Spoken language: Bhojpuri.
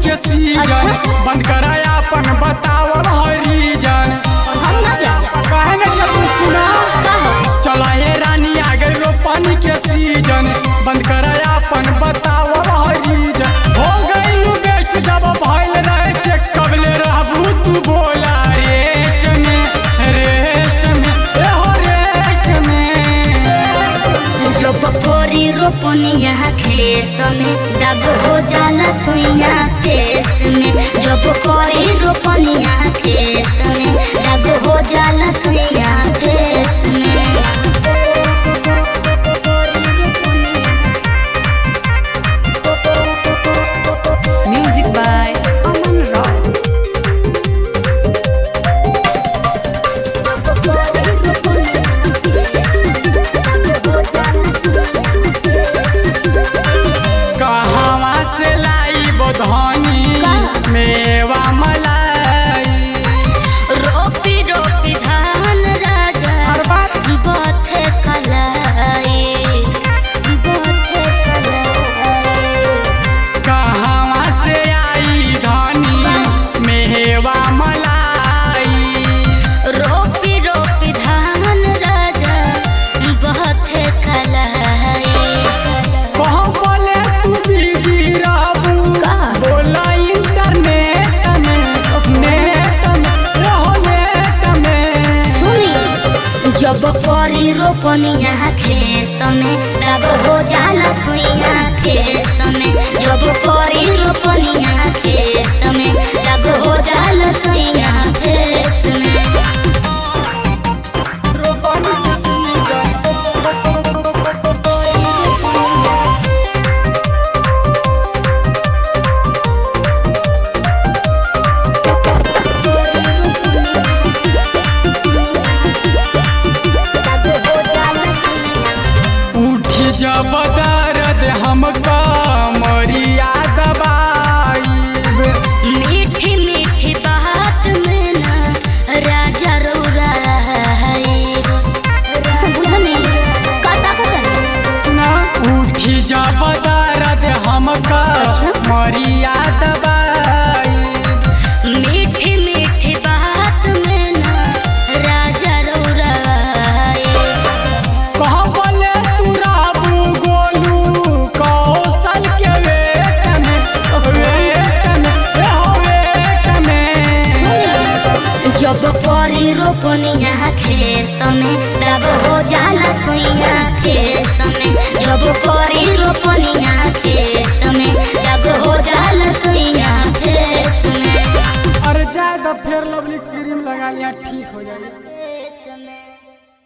के सीजन बंद कराया अपन बतावल है रीजन काहे न तू सुना चला हे रानी आ गई रोपनी के सीजन बंद कराया अपन बतावल है रीजन हो गई बेस्ट जब भइल रहे चेक कबले रहबू तू बोला रेस्ट में ए हो रेस्ट में जब कोरी रोपनी यहाँ खेत में दाग हो जाला सुइया फेस में जब कोरी रोपनी यहाँ खेत में दाग हो जाला सुइया फेस में म्यूजिक बाय अमन रॉक धनी मेवा मलाई रोपी रोपी धान राजा बथे कलाई कहाँ से आई धनी मेवा मलाई रोपी रोपी धान राजा बथे कलाई कहाँ बोले तू बिजी रहबू बोला इंटरनेट में सुनी जब कोरी रोपनी यहाँ खेत में दाग हो जाला सुइया फेस में जब कोरी रोपनी यहाँ खेत में दाग हो जाला सुइया फेस में जब दर्द हमका मरिया दबाई मीठी मीठी बात में ना राजा रौरा सुना उठी जब दर्द हमका मरिया दबाई मीठी मीठी बात में ना राजा रौरा कहाँ बोले तू राबू गोलू कौशल के वेट में जब कोरी रोपनी यहाँ खेत में दाग हो जाला सुइया फेस में जब कोरी रोपनी यहाँ खेत में दाग हो जाला सुइया फेस में अरे जाए तो फिर लवली क्रीम लगा लिया ठीक हो जाएगी।